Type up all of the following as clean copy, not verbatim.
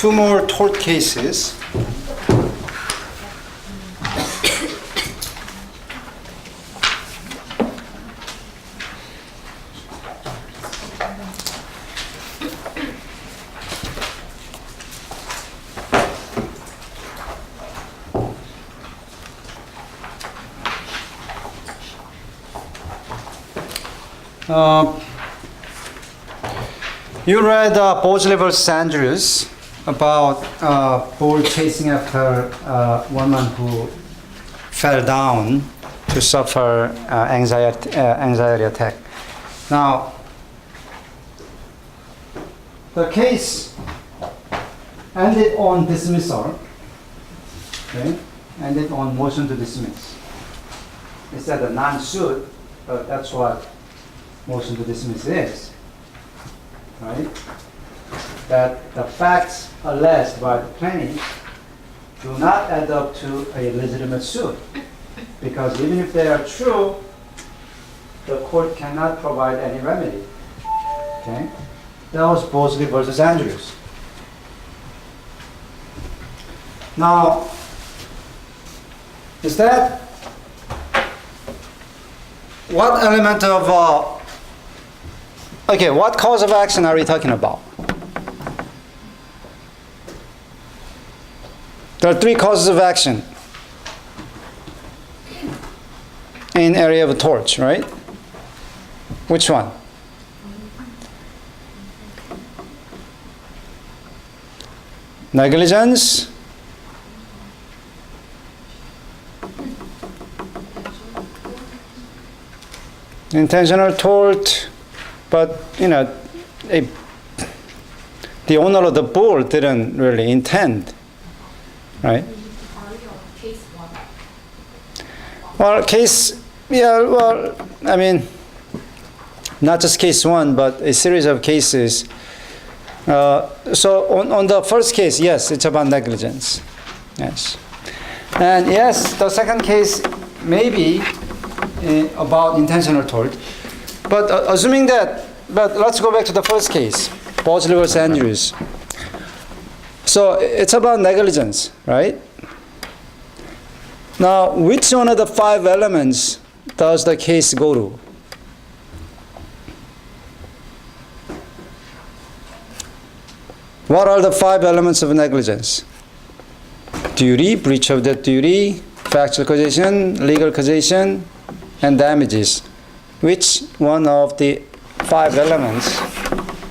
two more tort cases. You read Bosley vs. Andrews about bull chasing after one man who fell down to suffer anxiety attack. Now, the case ended on dismissal, okay? Ended on motion to dismiss. It said a non-suit, but that's what motion to dismiss is, right? That the facts alleged by the plaintiff do not add up to a legitimate suit, because even if they are true, the court cannot provide any remedy. Okay, that was Bosley versus Andrews. Now, is that what element of okay, what cause of action are we talking about? There are three causes of action in area of torts, right? Which one? Negligence, intentional tort, but the owner of the bull didn't really intend, right? Well, not just case one, but a series of cases. So on the first case, yes, it's about negligence. Yes. And yes, the second case may be about intentional tort. But assuming that, but let's go back to the first case, Bosley vs. Andrews. So it's about negligence, right? Now, which one of the five elements does the case go to? What are the five elements of negligence? Duty, breach of that duty, factual causation, legal causation, and damages. Which one of the five elements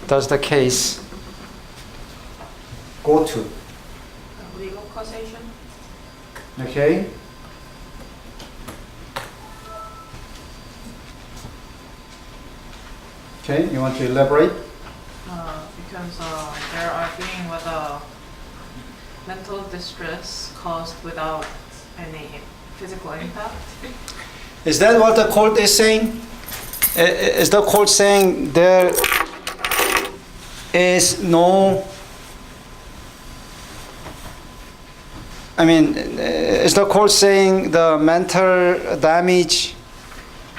does the case go to? Legal causation. Okay. Okay, you want to elaborate? Because they're arguing whether mental distress caused without any physical impact. Is that what the court is saying? Is the court saying there is no, is the court saying the mental damage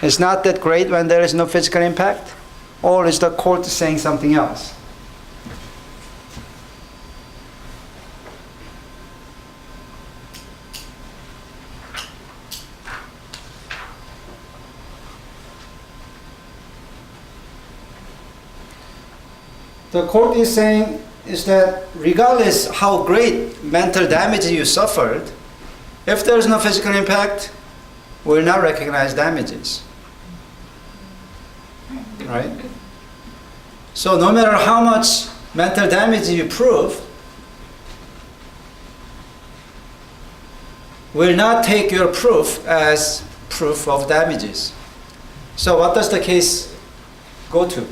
is not that great when there is no physical impact? Or is the court saying something else? The court is saying is that regardless how great mental damage you suffered, if there is no physical impact, we will not recognize damages. Right? So no matter how much mental damage you prove, will not take your proof as proof of damages. So what does the case go to?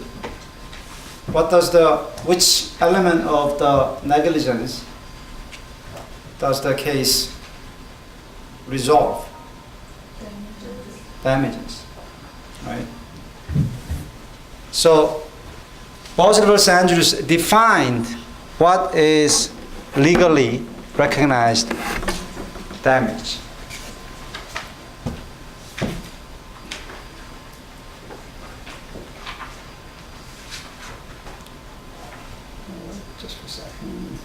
Which element of the negligence does the case resolve? Damages. Right? So, Bosley vs. Andrews defined what is legally recognized damage. Just for a second.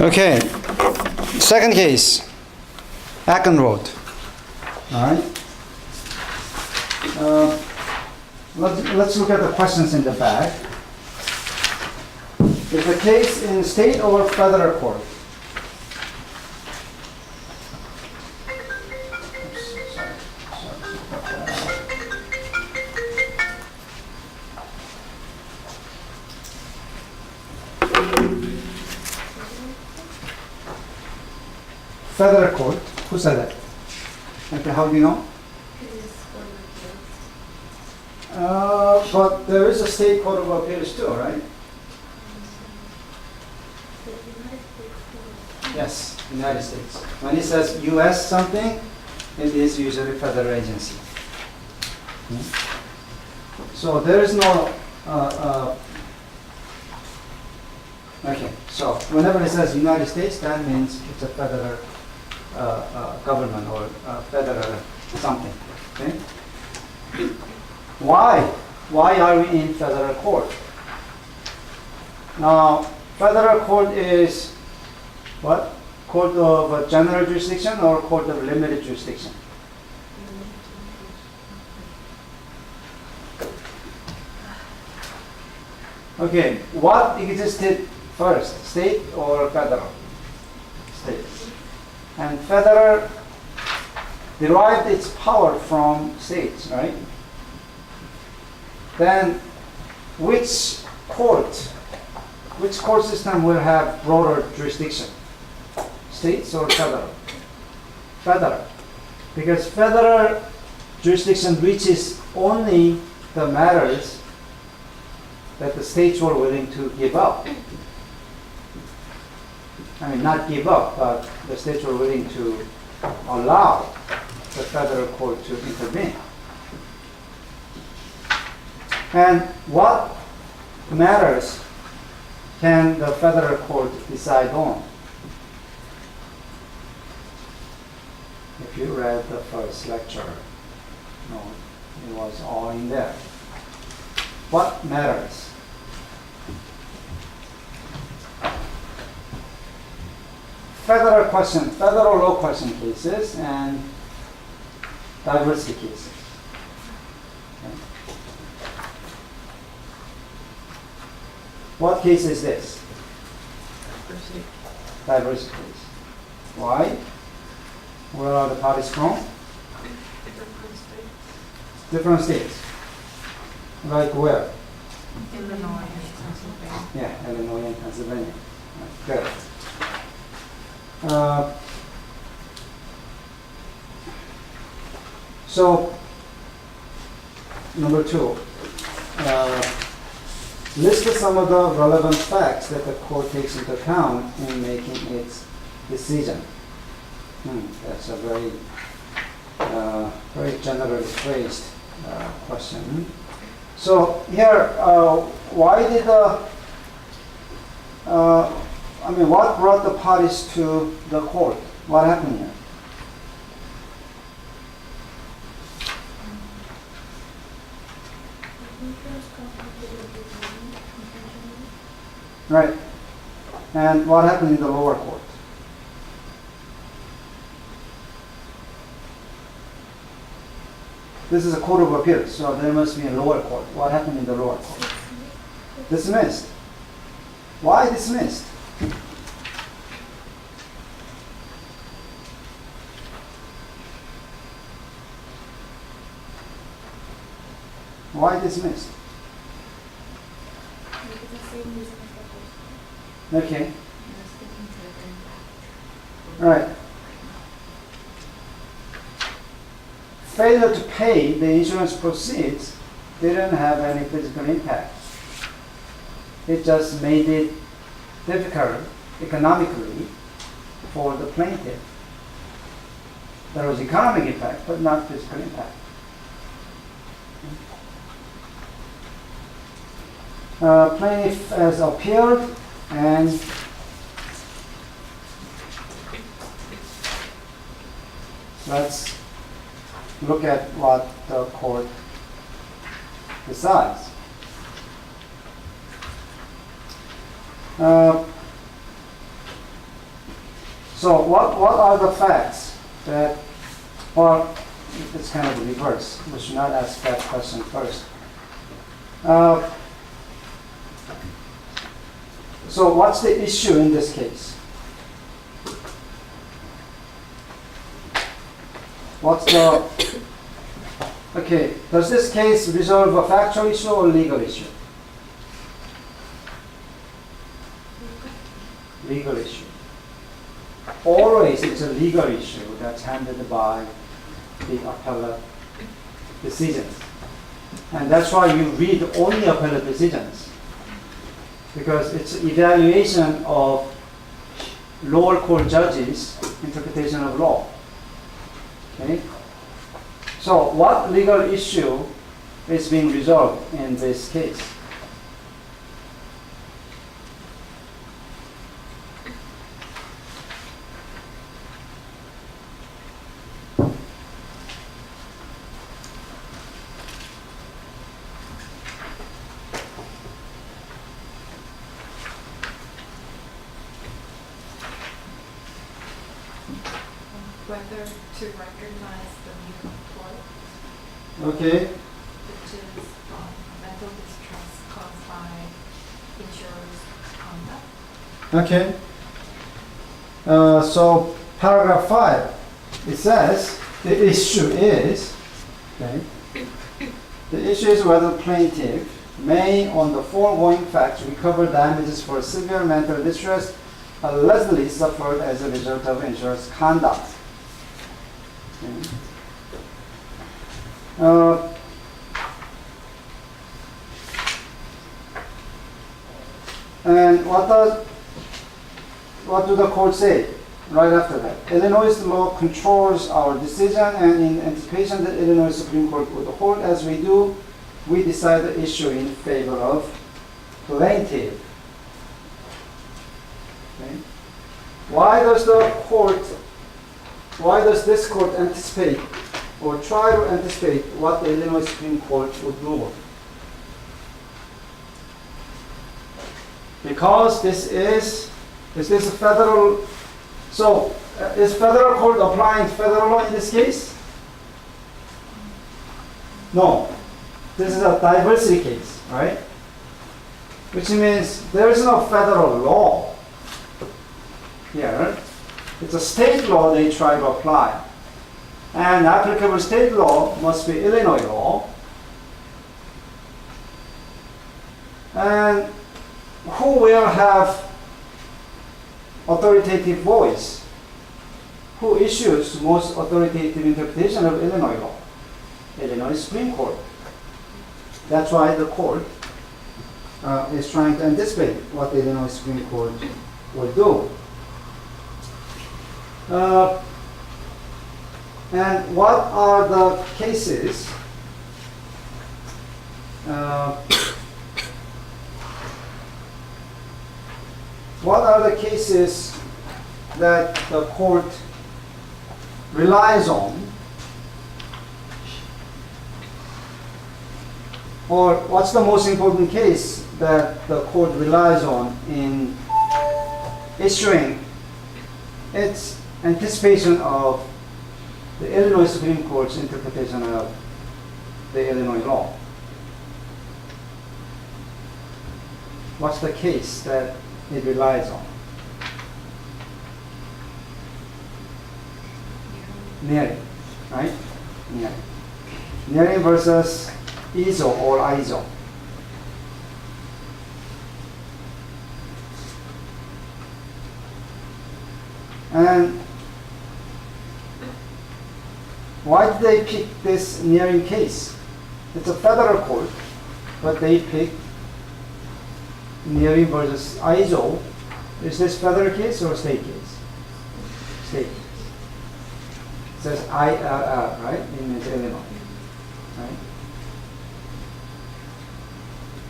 Okay, second case, Acton Road. All right. Let's look at the questions in the back. Is the case in state or federal court? Federal court. Who said that? Okay, how do you know? But there is a state court of appeals too, right? Yes, United States. When it says U.S. something, it is usually federal agency. So there is no. Okay, so whenever it says United States, that means it's a federal government or federal something. Okay. Why? Why are we in federal court? Now, federal court is what? Court of general jurisdiction or court of limited jurisdiction? Okay, what existed first, state or federal? State. And federal derived its power from states, right? Then which court system will have broader jurisdiction? States or federal? Federal. Because federal jurisdiction reaches only the matters that the states were willing to give up. I mean, not give up, but the states were willing to allow the federal court to intervene. And what matters can the federal court decide on? If you read the first lecture, no, it was all in there. What matters? Federal law question cases and diversity cases. Okay. What case is this? Diversity case. Why? Where are the parties from? Different states. Like where? Illinois and Pennsylvania. Yeah, Illinois and Pennsylvania. Good. So, number 2, list some of the relevant facts that the court takes into account in making its decision. That's a very, very generally phrased question. So here, why did what brought the parties to the court? What happened here? Right. And what happened in the lower court? This is a court of appeals, so there must be a lower court. What happened in the lower court? Dismissed. Why dismissed? Why dismissed? Okay. Right. Failure to pay the insurance proceeds didn't have any physical impact. It just made it difficult economically for the plaintiff. There was economic impact, but not physical impact. Plaintiff has appealed, and let's look at what the court decides. So what are the facts that, or it's kind of reverse. We should not ask that question first. So what's the issue in this case? Okay, does this case resolve a factual issue or legal issue? Legal issue. Always it's a legal issue that's handled by the appellate decisions. And that's why you read only appellate decisions, because it's evaluation of lower court judges' interpretation of law. Okay? So what legal issue is being resolved in this case? Whether to recognize the new court, Okay. which is mental distress caused by insurer's conduct. Okay. So paragraph 5, it says the issue is, okay, the issue is whether plaintiff may, on the foregoing facts, recover damages for severe mental distress allegedly suffered as a result of insurer's conduct. Okay. And what do the court say right after that? Illinois law controls our decision, and in anticipation that Illinois Supreme Court would hold as we do, we decide the issue in favor of plaintiff. Okay. Why does this court anticipate or try to anticipate what the Illinois Supreme Court would rule? Because this is a federal, so is federal court applying federal law in this case? No. This is a diversity case, right? Which means there is no federal law here. It's a state law they try to apply. And applicable state law must be Illinois law. And who will have authoritative voice? Who issues most authoritative interpretation of Illinois law? Illinois Supreme Court. That's why the court is trying to anticipate what the Illinois Supreme Court will do. And what are the cases that the court relies on, or what's the most important case that the court relies on in issuing its anticipation of the Illinois Supreme Court's interpretation of the Illinois law? What's the case that it relies on? Nearing, right? Nearing. Nearing versus ISO or ISO. And why did they pick this Nearing case? It's a federal court, but they picked Nearing versus ISO. Is this federal case or state case? State case. It says IRR, right? It means Illinois, right?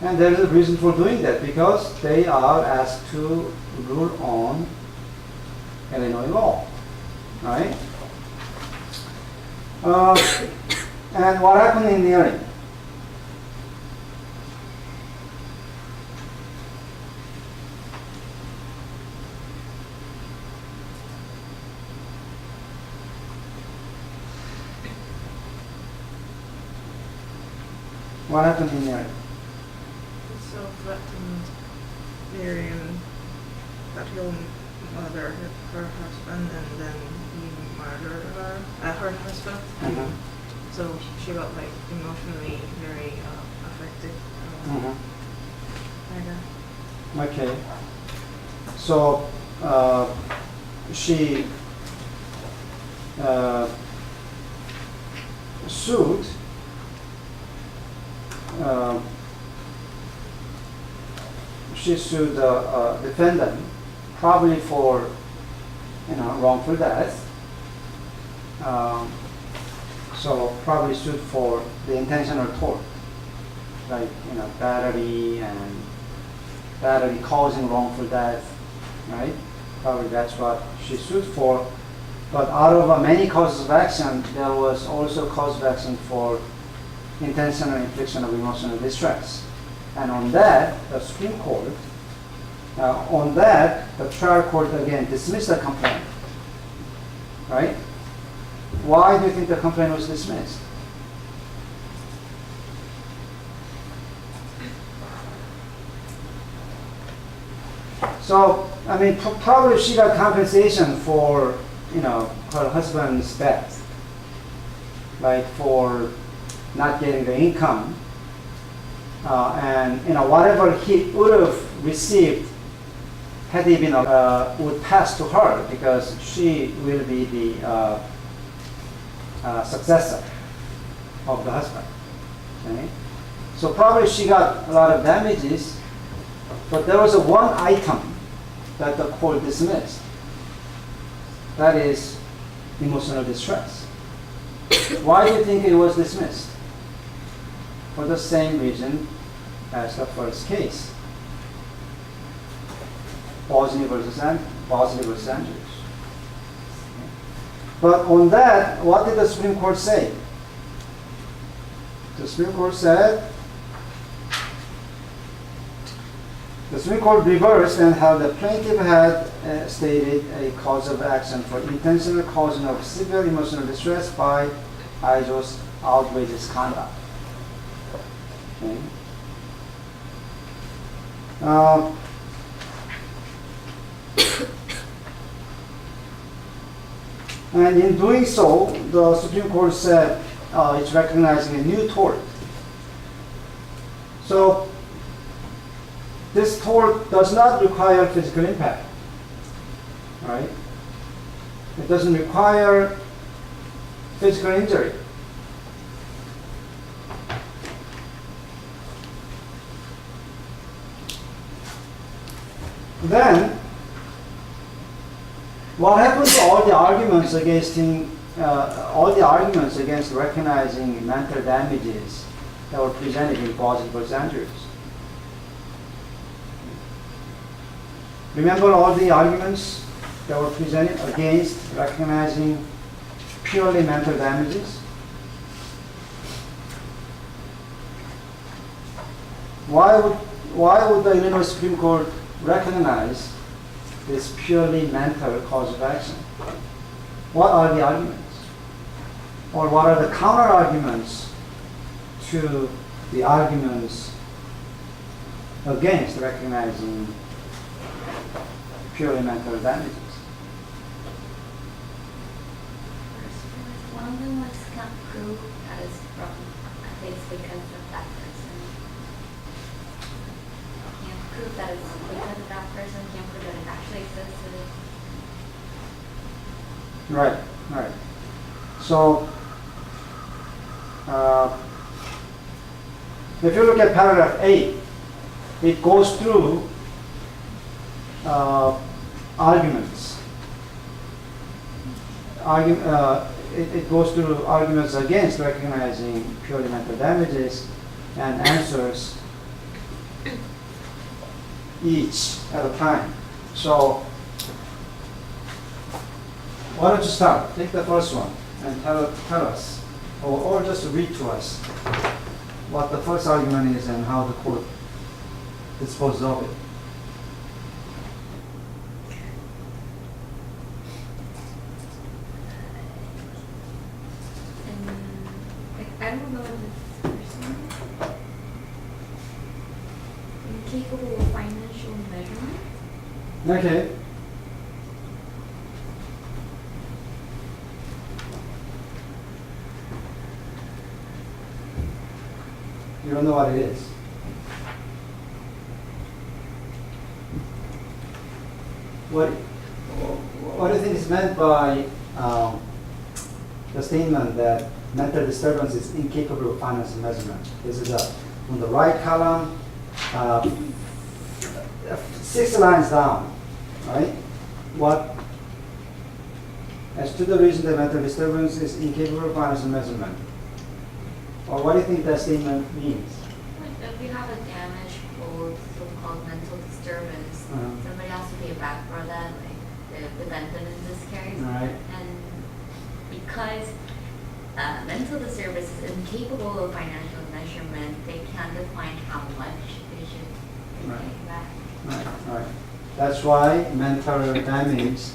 And there is a reason for doing that, because they are asked to rule on Illinois law, right? And what happened in Nearing? What happened in there? So threatened Miriam that he'll murder her husband and then he murdered her, her husband. Mhm. So she got like emotionally very affected Mhm. by that. Okay. So she sued the defendant probably for wrongful death. So probably sued for the intentional tort, like battery and battery causing wrongful death, right? Probably that's what she sued for. But out of many causes of action, there was also cause of action for intentional infliction of emotional distress. And on that, the Supreme Court, the trial court again dismissed the complaint, right? Why do you think the complaint was dismissed? So, I mean, probably she got compensation for, her husband's death, like for not getting the income, and whatever he would have received had he been would pass to her because she will be the successor of the husband. Okay? So probably she got a lot of damages, but there was one item that the court dismissed. That is emotional distress. Why do you think it was dismissed? For the same reason as the first case. Bosley versus Andrews. But on that, what did the Supreme Court say? The Supreme Court said, the Supreme Court reversed and held the plaintiff had stated a cause of action for intentional causing of severe emotional distress by Aijo's outrageous conduct. Okay. And in doing so, the Supreme Court said it's recognizing a new tort. So this tort does not require physical impact, right? It doesn't require physical injury. Then, what happens to all the arguments against recognizing mental damages that were presented in Kuocw versus Andrews? Remember all the arguments that were presented against recognizing purely mental damages? Why would the Illinois Supreme Court recognize this purely mental cause of action? What are the arguments? Or what are the counter arguments to the arguments against recognizing purely mental damages? One of them was can't prove that it's from a case because of that person. Can't prove that it's because of that person, can't prove that it actually existed. Right. So, if you look at paragraph 8, it goes through arguments. It goes through arguments against recognizing purely mental damages and answers each at a time. So, why don't you start? Take the first one and tell us, or just read to us what the first argument is and how the court disposes of it. I don't know if it's person. Okay. You don't know what it is. What do you think is meant by the statement that mental disturbance is incapable of financial measurement? This is on the right column, 6 lines down, right? What? As to the reason that mental disturbance is incapable of financial measurement. Or what do you think that statement means? Like if you have a damage or so-called mental disturbance, somebody has to pay back for that, like the defendant in this case. Right. And because mental disturbance is incapable of financial measurement, they can't define how much they should pay back. Right. That's why mental damage,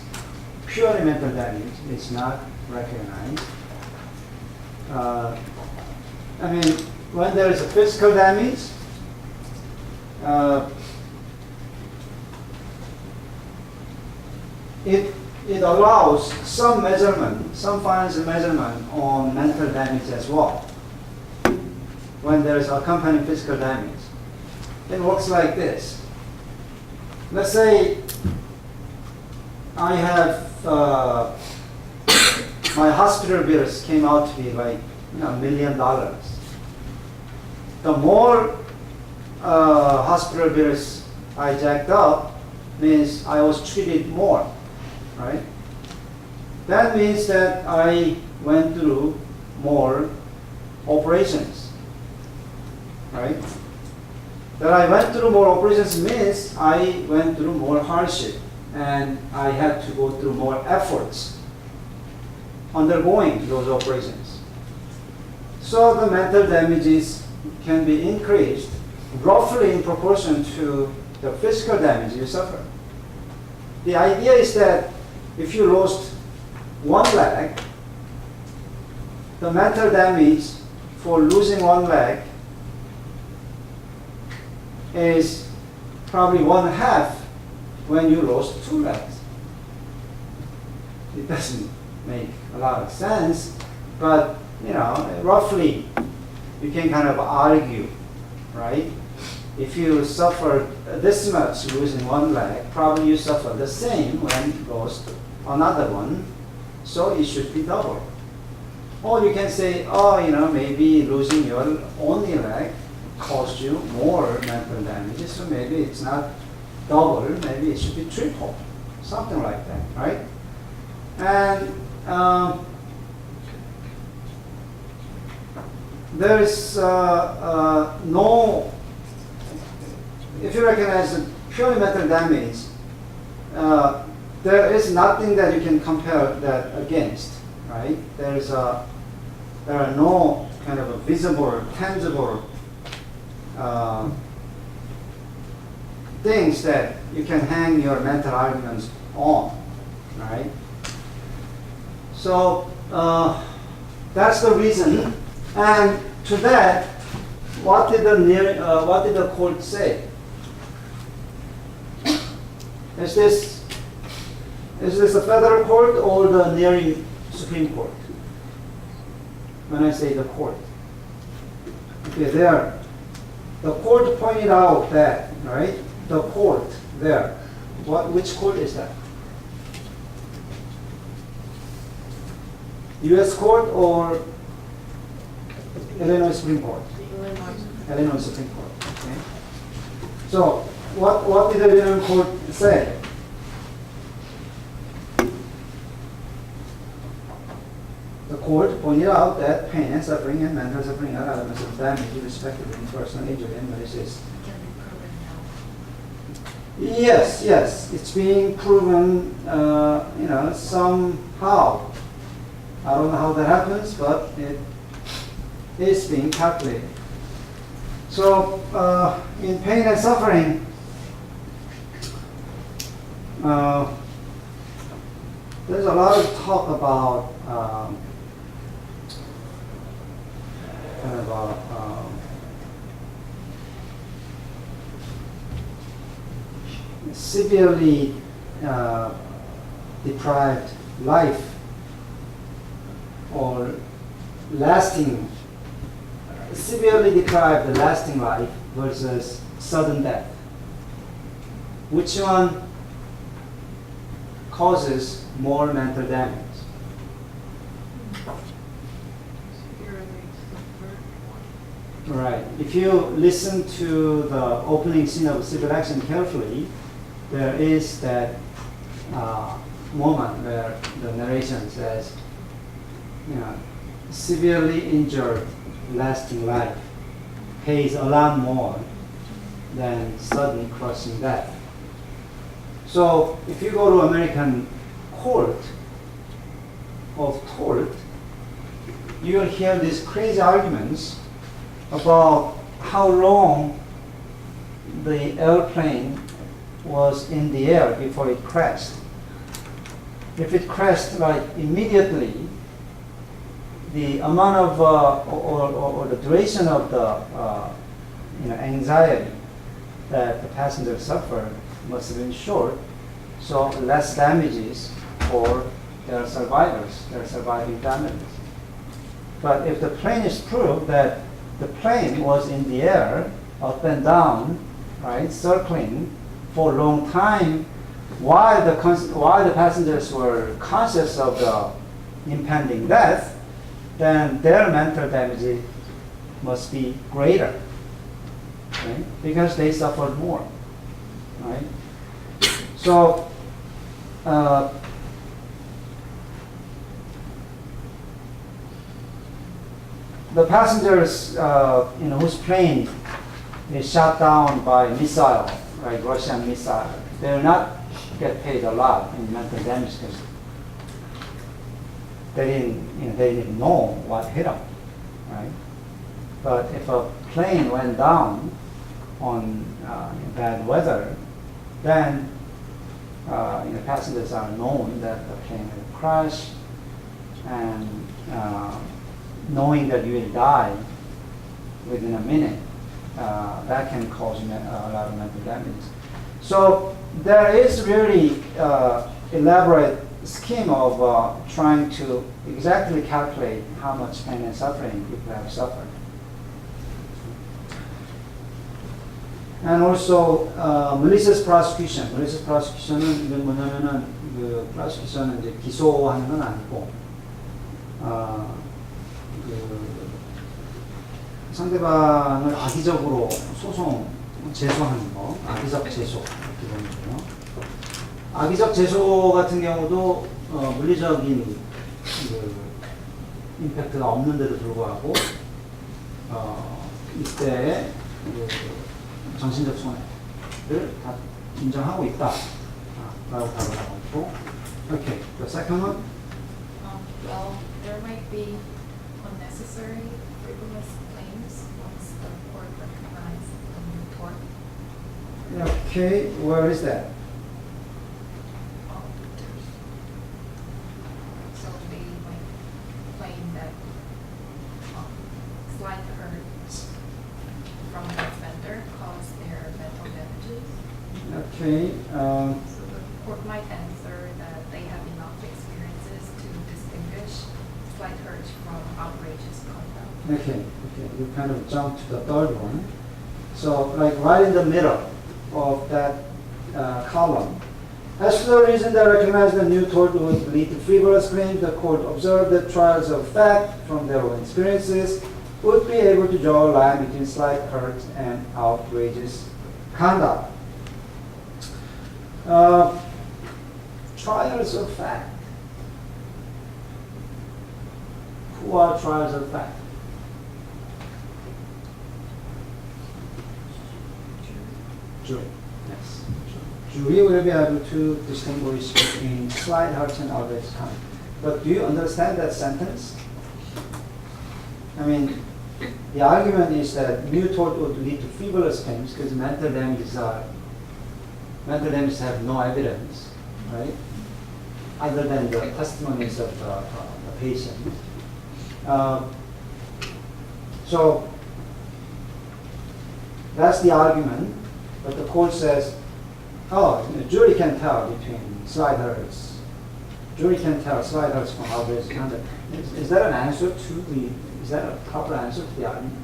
purely mental damage, is not recognized. I mean, when there is a physical damage, it allows some measurement, some financial measurement on mental damage as well. When there is accompanying physical damage, it works like this. Let's say I have my hospital bills came out to be like $1 million. The more hospital bills I jacked up means I was treated more, right? That means that I went through more operations, right? That I went through more operations means I went through more hardship and I had to go through more efforts undergoing those operations. So the mental damages can be increased roughly in proportion to the physical damage you suffer. The idea is that if you lost one leg, the mental damage for losing one leg is probably 1/2 when you lost 2 legs. It doesn't make a lot of sense, but roughly you can kind of argue, right? If you suffer this much losing one leg, probably you suffer the same when you lost another one, so it should be double. Or you can say, maybe losing your only leg cost you more mental damages, so maybe it's not double, maybe it should be triple, something like that, right? And there is no, if you recognize the purely mental damage, there is nothing that you can compare that against, right? There are no kind of a visible, tangible things that you can hang your mental arguments on, right? So that's the reason. And to that, what did the court say? Is this a federal court or the nearing Supreme Court? When I say the court, okay, there, the court pointed out that, right? The court there. Which court is that? U.S. court or Illinois Supreme Court? Illinois Supreme Court. Okay. So what did the Illinois court say? The court pointed out that pain and suffering and mental suffering are elements of damage respectively in personal injury and malicious. Can be proven now. Yes, it's being proven, somehow. I don't know how that happens, but it is being calculated. So, in pain and suffering, there's a lot of talk about severely deprived life or severely deprived lasting life versus sudden death. Which one causes more mental damage? Right. If you listen to the opening scene of Civil Action carefully, there is that moment where the narration says, severely injured lasting life pays a lot more than sudden crushing death. So if you go to American court of tort, you'll hear these crazy arguments about how long the airplane was in the air before it crashed. If it crashed like immediately, the amount of or the duration of the anxiety that the passenger suffered must have been short, so less damages for their survivors, their surviving families. But if the plane is proved that the plane was in the air, up and down, right, circling for a long time, while the passengers were conscious of the impending death, then their mental damage must be greater, right? Because they suffered more, right? So the passengers, whose plane is shot down by missile, right, Russian missile, they will not get paid a lot in mental damage because they didn't know what hit them, right? But if a plane went down on bad weather, then passengers are known that the plane will crash, and knowing that you will die within a minute, that can cause a lot of mental damage. So there is really elaborate scheme of trying to exactly calculate how much pain and suffering people have suffered. And also malicious prosecution. malicious prosecution은 이건 뭐냐면은 그 prosecution은 이제 기소하는 건 아니고 그 상대방을 악의적으로 소송 제소하는 거, 악의적 제소 이렇게 보는 거예요. 악의적 제소 같은 경우도 물리적인 그 임팩트가 없는데도 불구하고 이때 그 정신적 손해를 다 인정하고 있다라고 답을 하고 있고. Okay, the second one. Well, there might be unnecessary frivolous claims once the court recognizes the new tort. Okay, where is that? So they might claim that slight hurts from the offender caused their mental damages. Okay. So the court might answer that they have enough experiences to distinguish slight hurts from outrageous conduct. Okay. You kind of jump to the third one. So, like right in the middle of that column, as for the reason that recognized the new tort would lead to frivolous claims, the court observed that trials of fact from their own experiences would be able to draw a line between slight hurt and outrageous conduct. Trials of fact. Who are trials of fact? Jury. Yes. Jury will be able to distinguish between slight hurt and outrageous conduct. But do you understand that sentence? I mean, the argument is that new tort would lead to frivolous claims because mental damages have no evidence, right? Other than the testimonies of the patient. So that's the argument, but the court says Oh, the jury can tell between slight hurts. Jury can tell slight hurts from outrageous conduct. Is that an answer to the? Is that a proper answer to the argument?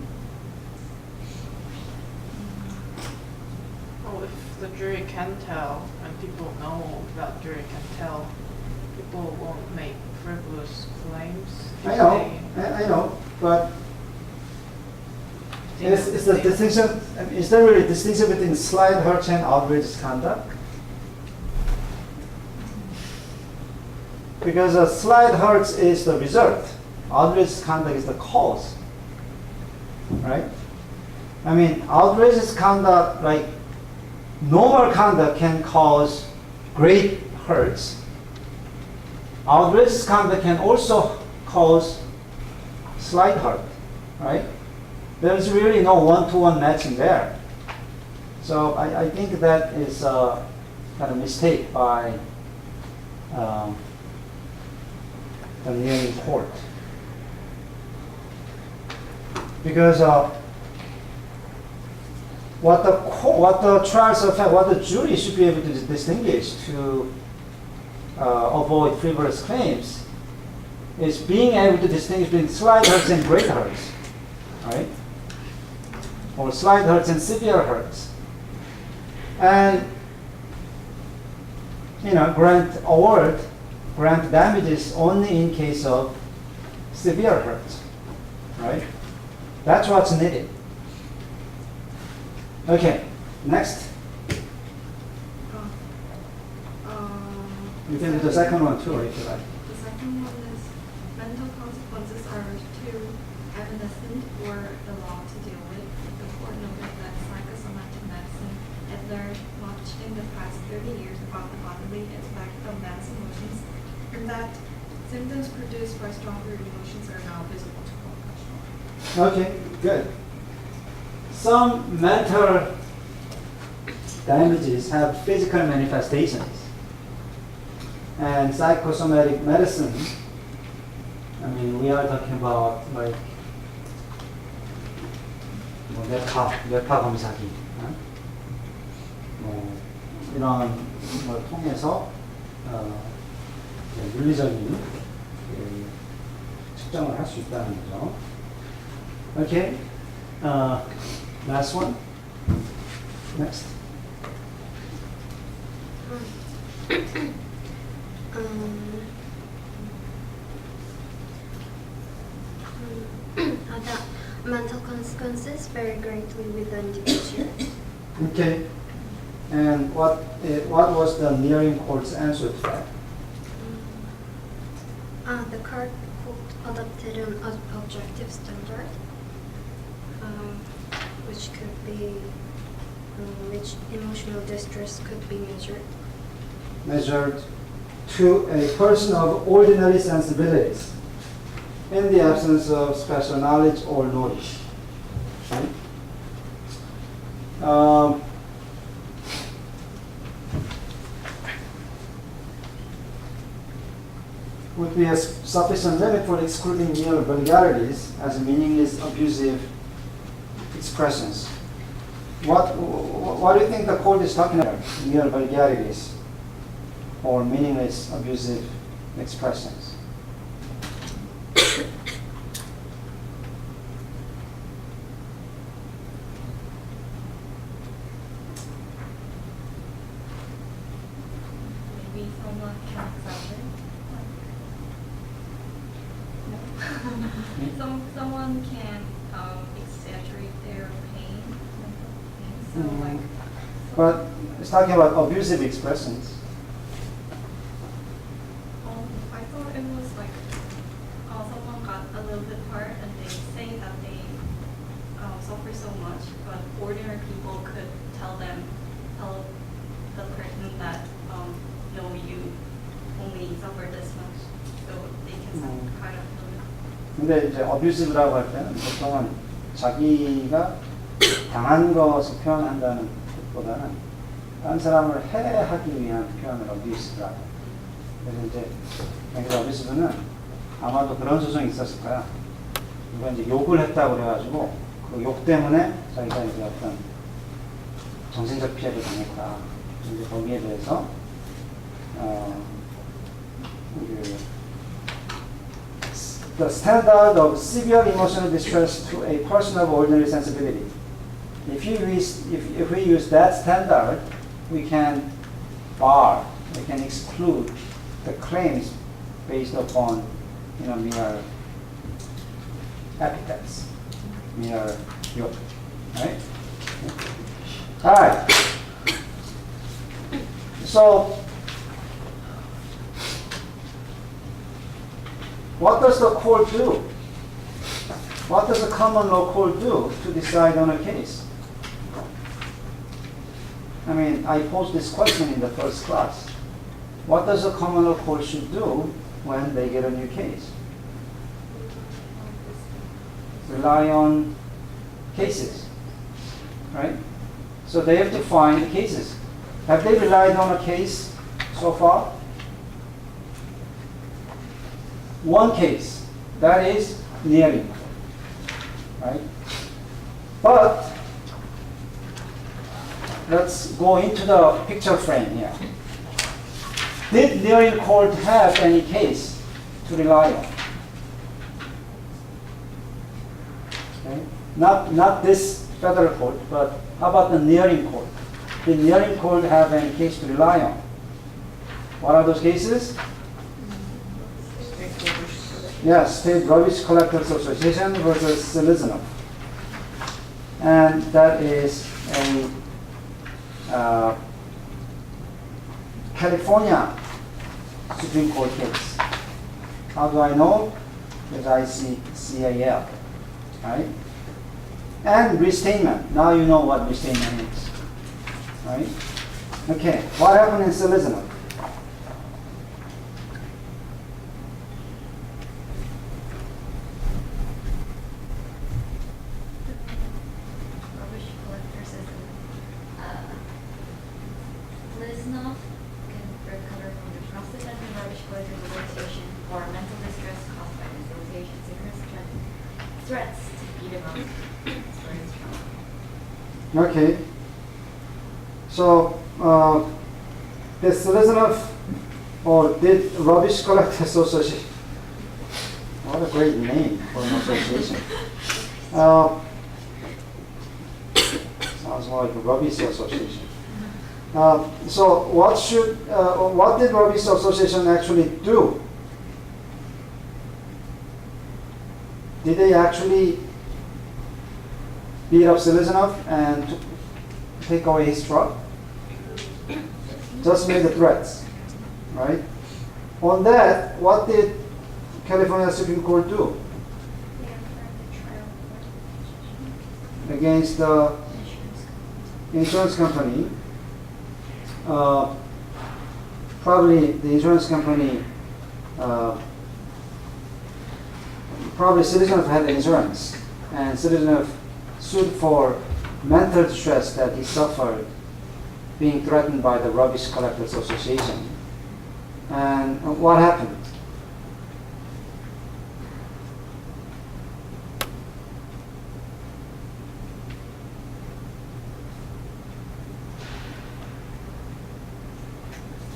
Well, if the jury can tell, and people know that jury can tell, people won't make frivolous claims. if I know, they- I know, but they know is that the they- distinction? Is there really a distinction between slight hurts and outrageous conduct? Because a slight hurts is the result, outrageous conduct is the cause, right? I mean, outrageous conduct, like normal conduct, can cause great hurts. Outrageous conduct can also cause slight hurt, right? There's really no one-to-one matching there. So I think that is a kind of mistake by the kneeling court. Because what the trials of fact, what the jury should be able to distinguish to avoid frivolous claims is being able to distinguish between slight hurts and great hurts, right? Or slight hurts and severe hurts. And, grant damages only in case of severe hurts, right? That's what's needed. Okay, next. You can do the second one too, if you like. The second one is mental consequences are too evanescent for the law to deal with. The court noted that psychosomatic medicine had learned much in the past 30 years about the bodily effect of man's emotions, and that symptoms produced by stronger emotions are now visible to professionals. Okay, good. Some mental damages have physical manifestations. And psychosomatic medicine, I mean, we are talking about like 뇌파 검사기, 이런 걸 통해서 물리적인 측정을 할 수 있다는 거죠. Okay, last one. Next. The mental consequences vary greatly with the individual. Okay. And what was the nearing court's answer to that? The court adopted an objective standard, which could be which emotional distress could be measured. Measured to a person of ordinary sensibilities in the absence of special knowledge or knowledge. Right? Would be a sufficient limit for excluding mere vulgarities as meaningless, abusive expressions. What do you think the court is talking about? Mere vulgarities or meaningless, abusive expressions? Maybe someone can exaggerate. No. Someone can exaggerate their pain. So like. But it's talking about abusive expressions. I thought it was like someone got a little bit hurt and they say that they suffer so much, but ordinary people could tell the person that no, you only suffer this much, so they can kind of feel it. 근데 이제 abusive라고 할 때는 보통은 자기가 당한 것을 표현한다는 것보다는 다른 사람을 해하기 위한 표현을 abusive라고. 그래서 이제 여기서 abusive는 아마도 그런 소송이 있었을 거야. 누가 이제 욕을 했다고 그래가지고 그 욕 때문에 자기가 이제 어떤 정신적 피해를 당했다. 이제 거기에 대해서 the standard of severe emotional distress to a person of ordinary sensibility. If we use that standard, we can exclude the claims based upon mere epithets, mere yoke, right? All right. So, what does the court do? What does the common law court do to decide on a case? I mean, I posed this question in the first class. What does the common law court should do when they get a new case? Rely on cases, right? So they have to find cases. Have they relied on a case so far? One case, that is nearing, right? But let's go into the picture frame here. Did nearing court have any case to rely on? Okay. Not this federal court, but how about the nearing court? Did nearing court have any case to rely on? What are those cases? Yes, State Rubbish Collectors Association versus Selizanov. And that is a California Supreme Court case. How do I know? Because I see CAL, right? And restatement. Now you know what restatement is, right? Okay, what happened in Selizanov? Rubbish collectors is Liznov can recover from the Process and Rubbish Collectors Association for mental distress caused by the association's threats to beat him up. That's where it's from. Okay. So, did Selizanov or did Rubbish Collectors Association? What a great name for an association. Sounds like a rubbish association. So what did Rubbish Association actually do? Did they actually beat up Selizanov and take away his truck? Just made the threats, right? On that, what did California Supreme Court do against the insurance company? Probably the insurance company, probably Selizanov had insurance, and Selizanov sued for mental distress that he suffered being threatened by the Rubbish Collectors Association. And what happened?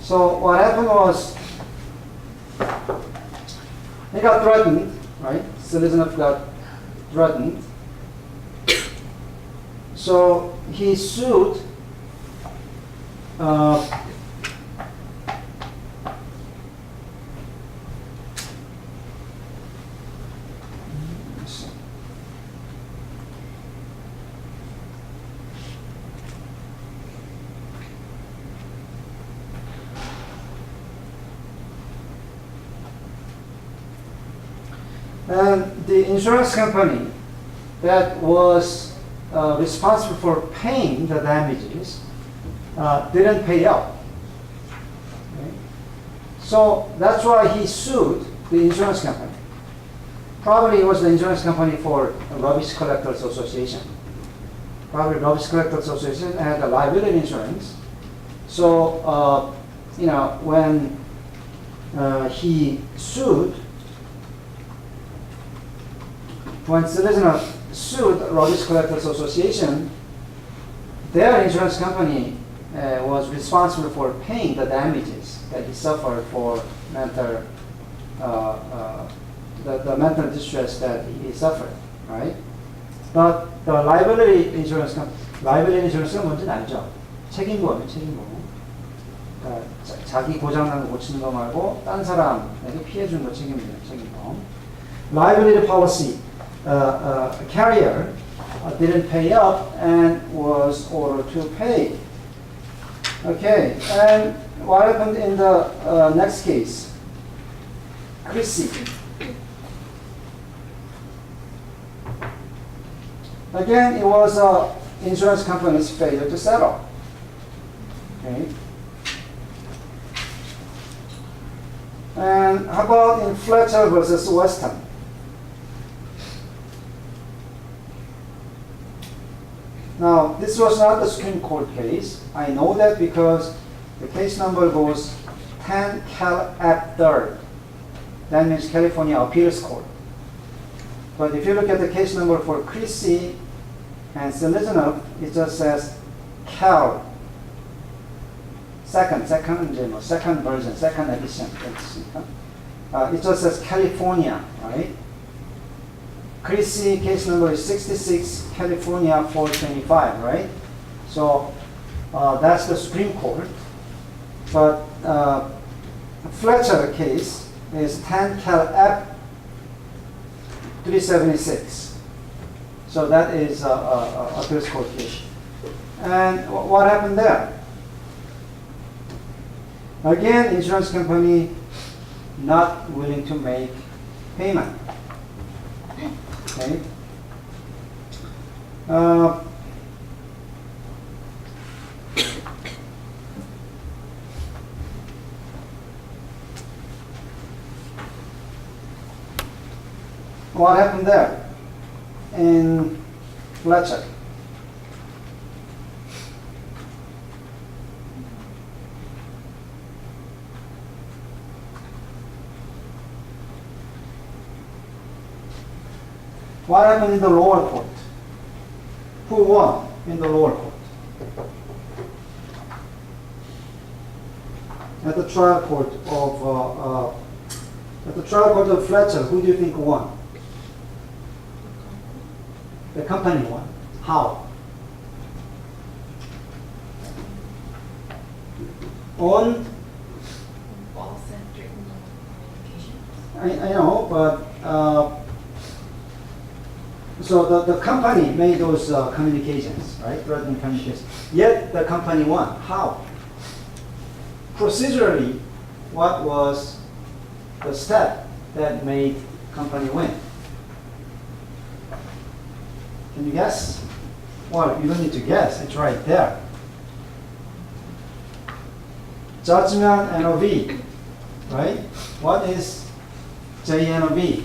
So what happened was, he got threatened, right? Selizanov got threatened. So he sued and the insurance company that was responsible for paying the damages didn't pay out. Okay? So that's why he sued the insurance company. Probably it was the insurance company for Rubbish Collectors Association. Probably Rubbish Collectors Association had a liability insurance. So when he sued, when Selizanov sued Rubbish Collectors Association, their insurance company was responsible for paying the damages that he suffered for mental, the mental distress that he suffered, right? But the liability insurance가 뭔지 알죠? 책임보험이에요, 책임보험. 그러니까 자기 고장난 거 고치는 거 말고 딴 사람에게 피해 준 거 책임져요, 책임보험. Liability policy, carrier didn't pay up and was ordered to pay. Okay, and what happened in the next case? Chrissy. Again, it was insurance company's failure to settle. Okay. And how about in Fletcher versus Weston? Now, this was not the Supreme Court case. I know that because the case number goes 10 Cal at 3rd. That means California Appeals Court. But if you look at the case number for Chrissy and Seleznyov, it just says Cal. Second version, second edition. It just says California, right? Chrissy case number is 66, California 425, right? So that's the Supreme Court. But Fletcher case is 10 Cal App 376. So that is a appeals court case. And what happened there? Again, insurance company not willing to make payment. Okay. What happened there in Fletcher? What happened in the lower court? Who won in the lower court? At the trial court of Fletcher, who do you think won? The company won. How? On? Ball-centric communications. I know, but so the company made those communications, right? Threatening communications. Yet the company won. How? Procedurally, what was the step that made company win? Can you guess? Well, you don't need to guess. It's right there. Judgment NOV, right? What is JNOV?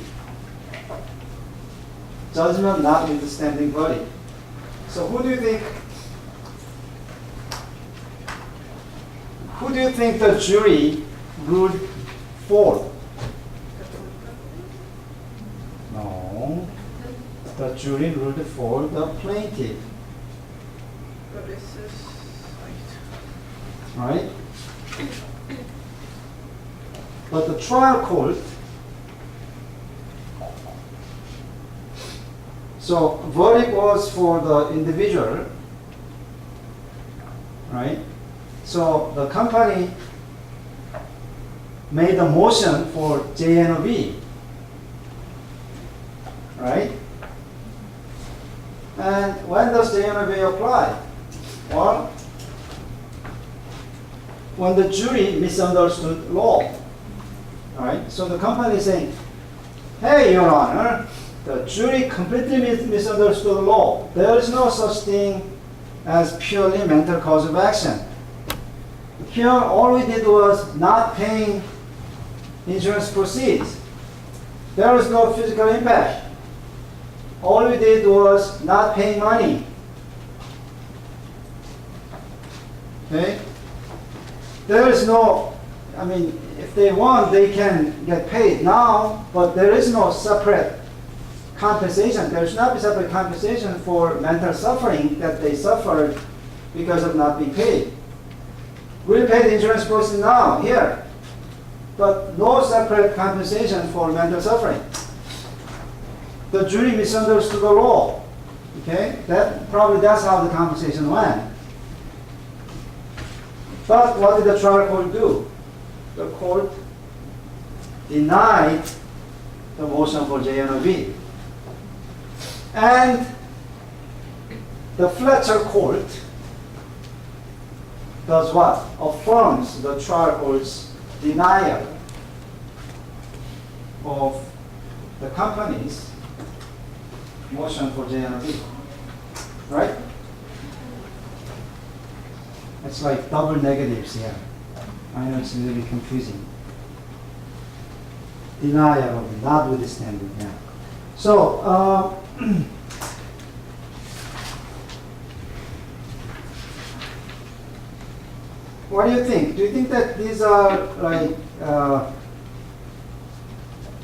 Judgment notwithstanding verdict. So who do you think the jury ruled for? No. The jury ruled for the plaintiff. But this is Right? But the trial court, so verdict was for the individual, right? So the company made a motion for JNOV, right? And when does JNOV apply? Well, when the jury misunderstood law, right? So the company is saying, hey, Your Honor, the jury completely misunderstood law. There is no such thing as purely mental cause of action. Here, all we did was not paying insurance proceeds. There was no physical impact. All we did was not paying money. Okay? There is no, I mean, if they want, they can get paid now, but there is no separate compensation. There should not be separate compensation for mental suffering that they suffered because of not being paid. We'll pay the insurance proceeds now, here. But no separate compensation for mental suffering. The jury misunderstood the law. Okay? That's how the conversation went. But what did the trial court do? The court denied the motion for JNOV. And the Fletcher court does what? Affirms the trial court's denial of the company's motion for JNOV. Right? It's like double negatives here. I know it's really confusing. Denial of notwithstanding, yeah. So, what do you think? Do you think that these are like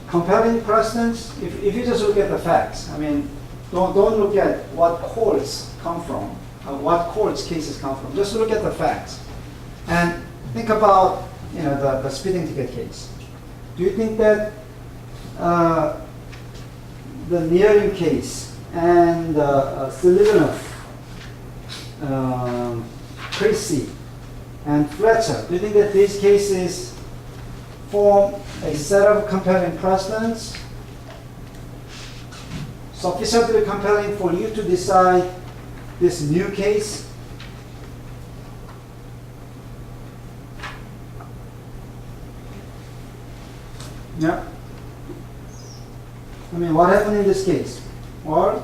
compelling precedents? If you just look at the facts, I mean, don't look at what courts come from, what courts cases come from. Just look at the facts, and think about the speeding ticket case. Do you think that the Nearing case and Silivanov, Chrissy, and Fletcher, do you think that these cases form a set of compelling precedents sufficiently compelling for you to decide this new case? Yeah. I mean, what happened in this case? Or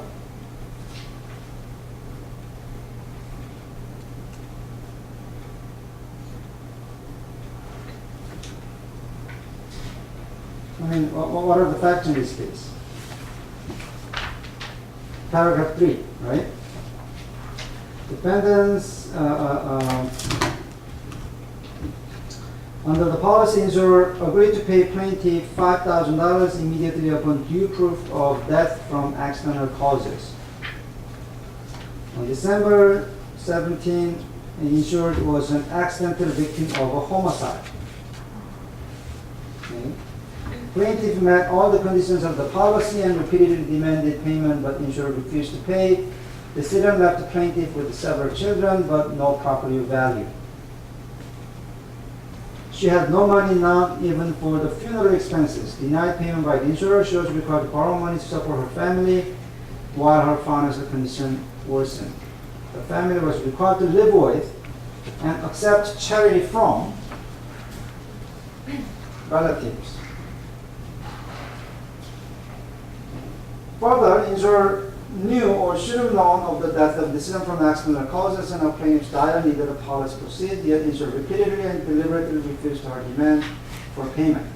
I mean, what are the facts in this case? Paragraph 3, right? Defendants, under the policy, insurer agreed to pay plaintiff $5,000 immediately upon due proof of death from accidental causes. On December 17, the insured was an accidental victim of a homicide. Okay. Plaintiff met all the conditions of the policy and repeatedly demanded payment, but insurer refused to pay. The decedent left the plaintiff with several children, but no property value. She had no money, not even for the funeral expenses. Denied payment by the insurer. She was required to borrow money to support her family while her financial condition worsened. The family was required to live with and accept charity from relatives. Further, insurer knew or should have known of the death of the decedent from accidental causes and a plaintiff's dire needed a policy proceed, yet insurer repeatedly and deliberately refused her demand for payment.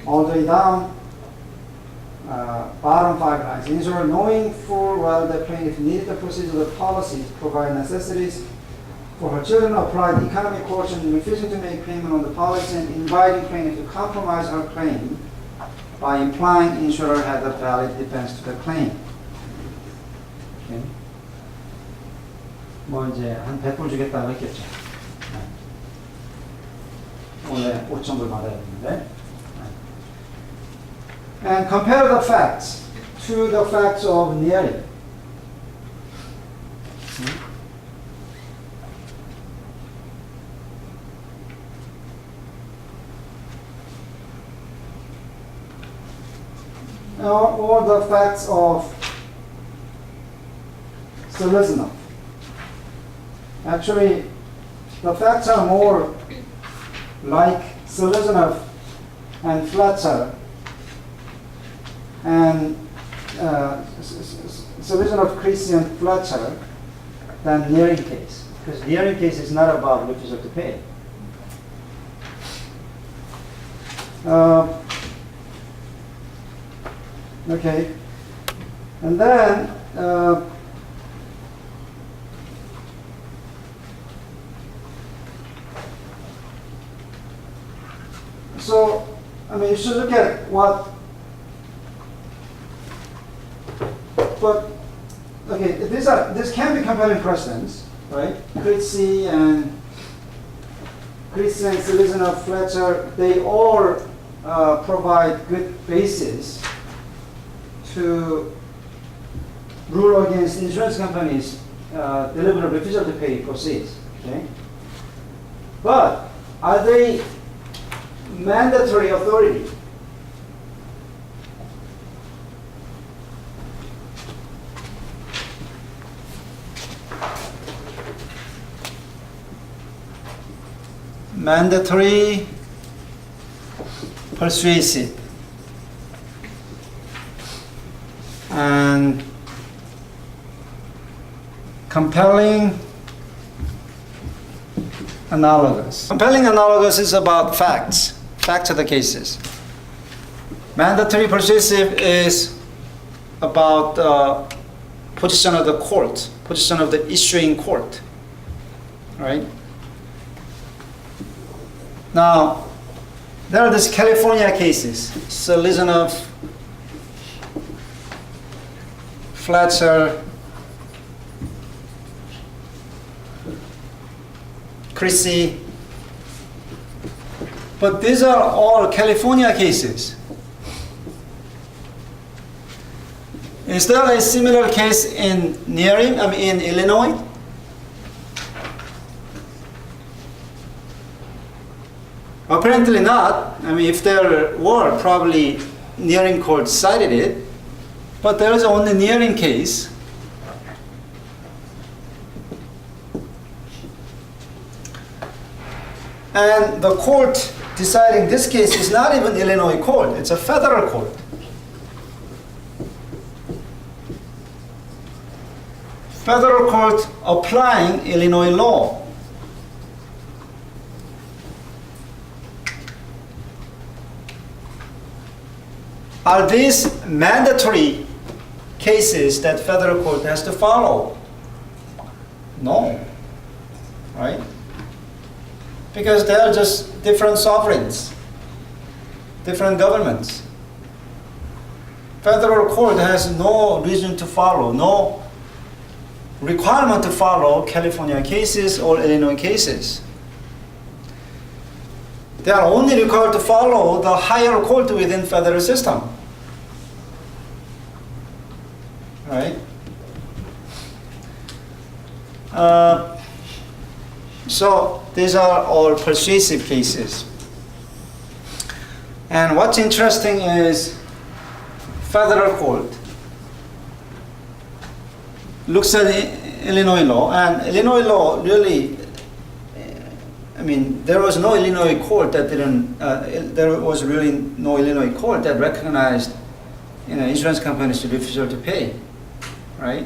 All the way down, bottom 5 lines. Insurer knowing full well that plaintiff needed the proceeds of the policy to provide necessities for her children, applied economic coercion, refusing to make payment on the policy and inviting plaintiff to compromise her claim by implying insurer had a valid defense to the claim. Okay. 뭐 이제 한 100불 주겠다고 했겠죠. 원래 5,000불 받아야 되는데. And compare the facts to the facts of Nearing. Or the facts of Seleznyov. Actually, the facts are more like Seleznyov and Fletcher and Seleznyov, Chrissy, and Fletcher than Nearing case, because Nearing case is not about refusal to pay. Okay, and then so I mean you should look at what, but this can be compelling precedents, right? Kuocw and Selizner, Fletcher, they all provide good basis to rule against insurance companies deliberate refusal to pay proceeds. Okay, but are they mandatory authority? Mandatory, persuasive, and compelling, analogous. Compelling analogous is about facts of the cases. Mandatory persuasive is about position of the court, position of the issuing court, right? Now, there are these California cases, Selizner, Fletcher, Kuocw, but these are all California cases. Is there a similar case in in Illinois? Apparently not. If there were, probably Nearing court cited it, but there is only Nearing case. And the court deciding this case is not even Illinois court, it's a federal court. Federal court applying Illinois law. Are these mandatory cases that federal court has to follow? No, right? Because they are just different sovereigns, different governments. Federal court has no reason to follow, no requirement to follow California cases or Illinois cases. They are only required to follow the higher court within federal system. Right? So these are all persuasive cases. And what's interesting is federal court looks at Illinois law, and Illinois law really, there was no Illinois court that didn't, there was really no Illinois court that recognized insurance companies to refusal to pay, right?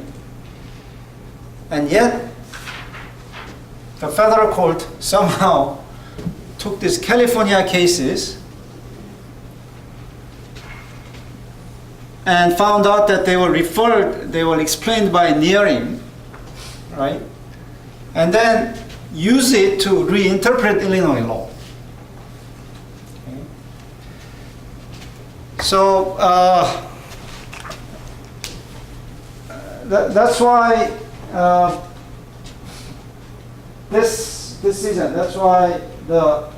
And yet, the federal court somehow took these California cases and found out that they were explained by Nearing, right? And then use it to reinterpret Illinois law. Okay. So that's why this decision. That's why the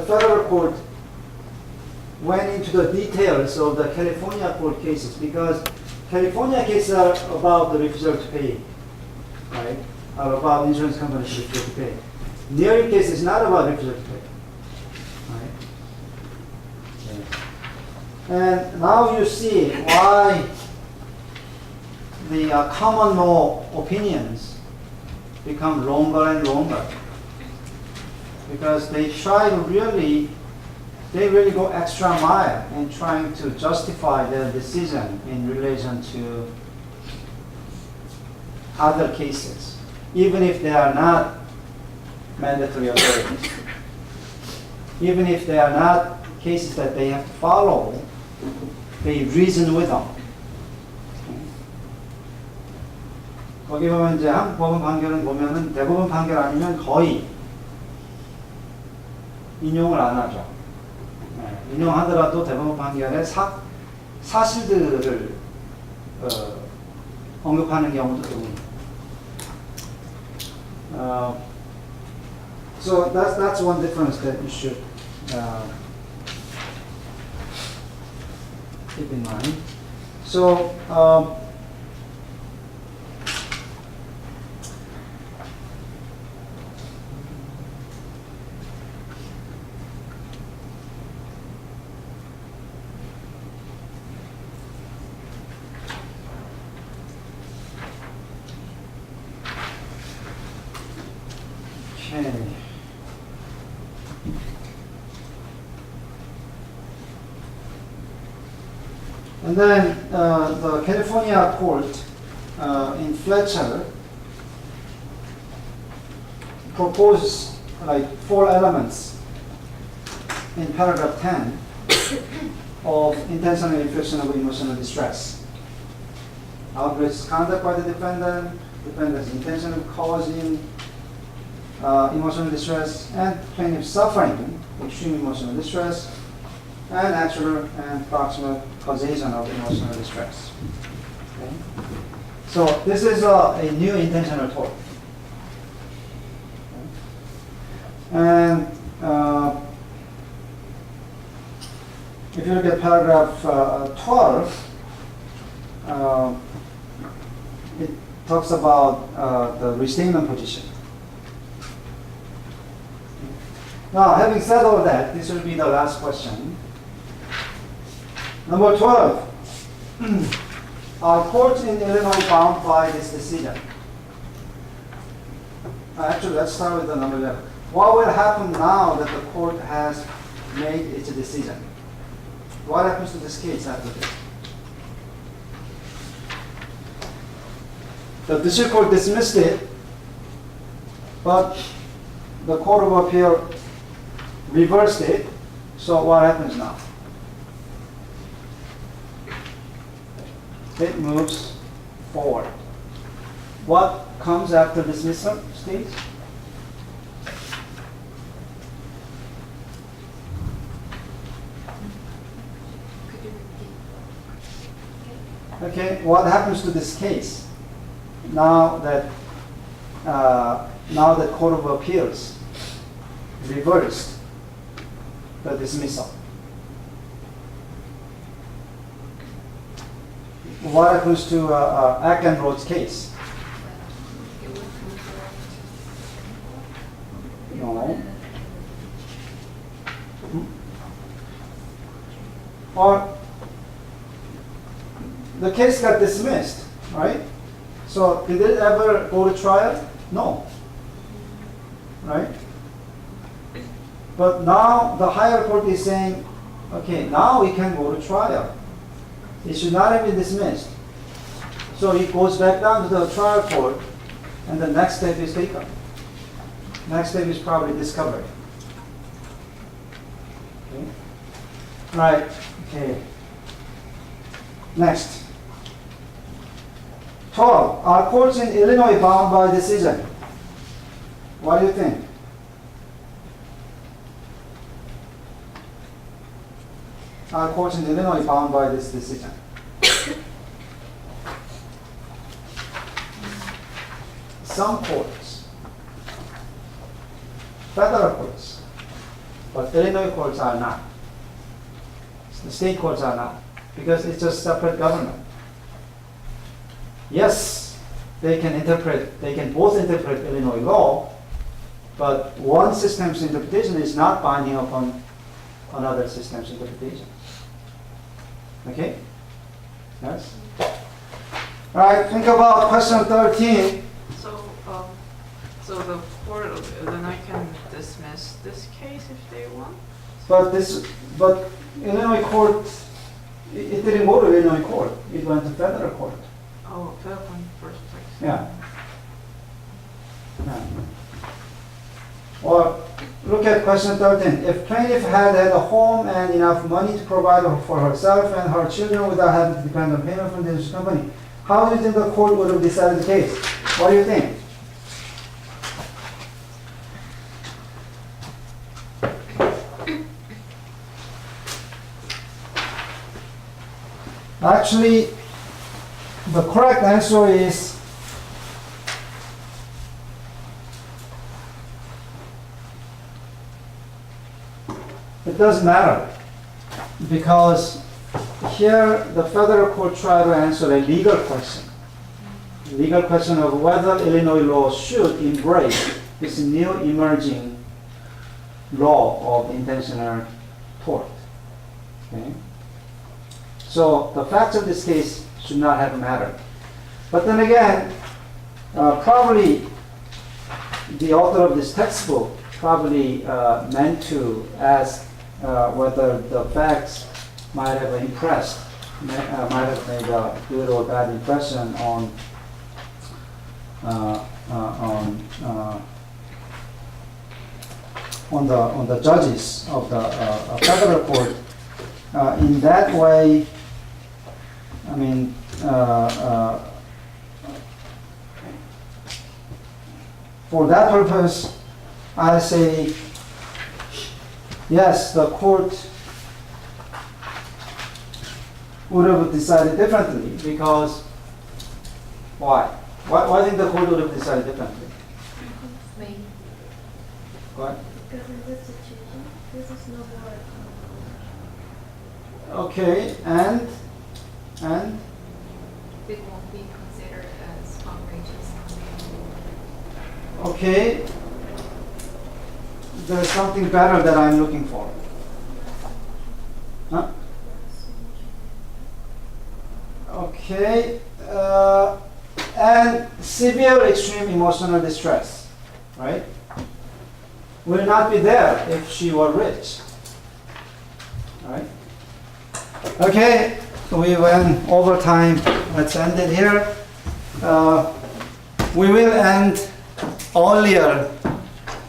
federal court went into the details of the California court cases, because California cases are about the refusal to pay, right? Are about insurance companies refusal to pay. Nearing case is not about refusal to pay, right? And now you see why the common law opinions become longer and longer, because they really go extra mile in trying to justify their decision in relation to other cases, even if they are not mandatory authorities, even if they are not cases that they have to follow, they reason with them. 거기 보면 이제 한국 법원 판결은 보면은 대법원 판결 아니면 거의 인용을 안 하죠. 인용하더라도 대법원 판결의 사실들을 언급하는 경우도 드문. So that's one difference that you should keep in mind. So okay. And then the California court in Fletcher proposed like 4 elements in paragraph 10 of intentional infliction of emotional distress. Outrageous conduct by the defendant, defendant's intention of causing emotional distress, and plaintiff suffering extreme emotional distress, and actual and proximate causation of emotional distress. Okay? So this is a new intentional tort. Okay? And if you look at paragraph 12, it talks about the restatement position. Now, having said all that, this will be the last question. Number 12. Are courts in Illinois bound by this decision? Actually, let's start with the number 11. What will happen now that the court has made its decision? What happens to this case after this? The district court dismissed it, but the Court of Appeal reversed it. So what happens now? It moves forward. What comes after dismissal, Steve? Okay, what happens to this case now that Court of Appeals reversed the dismissal? What happens to Ackenroth's case? No. Or the case got dismissed, right? So did it ever go to trial? No. Right? But now the higher court is saying, okay, now we can go to trial. It should not have been dismissed. So it goes back down to the trial court, and the next step is taken. Next step is probably discovery. Okay. Right. Okay. Next. 12. Are courts in Illinois bound by decision? What do you think? Are courts in Illinois bound by this decision? Some courts, federal courts, but Illinois courts are not. The state courts are not, because it's a separate government. Yes, they can both interpret Illinois law, but one system's interpretation is not binding upon another system's interpretation. Okay? Yes? All right, think about question 13. So the court of Illinois can dismiss this case if they want? But Illinois court, it didn't go to Illinois court. It went to federal court. Oh, federal court in the first place. Yeah. Or look at question 13. If plaintiff had a home and enough money to provide for herself and her children without having to depend on payment from the insurance company, how do you think the court would have decided the case? What do you think? Actually, the correct answer is it doesn't matter, because here the federal court tried to answer a legal question. Legal question of whether Illinois law should embrace this new emerging law of intentional tort. Okay? So the facts of this case should not have mattered. But then again, probably the author of this textbook probably meant to ask whether the facts might have impressed, might have made a good or bad impression on the judges of the federal court. In that way, I mean, for that purpose, I say yes, the court would have decided differently, because why? Why do you think the court would have decided differently? What? Because in this situation, this is no more. Okay, and It won't be considered as outrageous. okay, there's something better that I'm looking for. Huh? Okay, and severe extreme emotional distress, right? Will not be there if she were rich, right? Okay, we went over time. Let's end it here. We will end earlier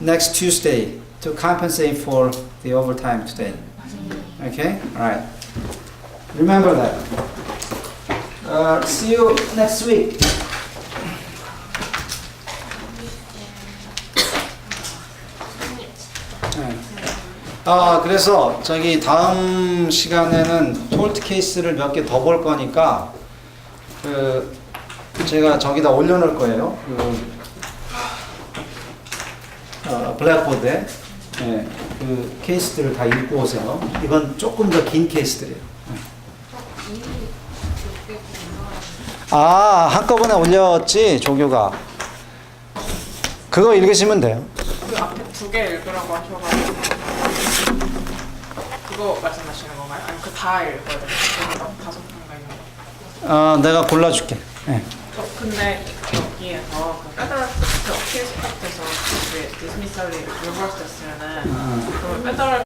next Tuesday to compensate for the overtime today. Okay? All right. Remember that. See you next week. 그래서 저기 다음 시간에는 톨트 케이스를 몇 개 더 볼 거니까 제가 저기다 올려놓을 거예요. 블랙보드에 그 케이스들을 다 읽고 오세요. 이건 조금 더 긴 케이스들이에요. 한꺼번에 올렸지, 조교가. 그거 읽으시면 돼요. 그 앞에 2개 읽으라고 하셔가지고 그거 말씀하시는 건가요? 아니면 그 다 읽어야 돼요? 그거 5개인가 있는 거? 내가 골라줄게. 네. 근데 여기에서 그 페더럴 케이스 파트에서 디스미설이 리버스 됐으면은 그 페더럴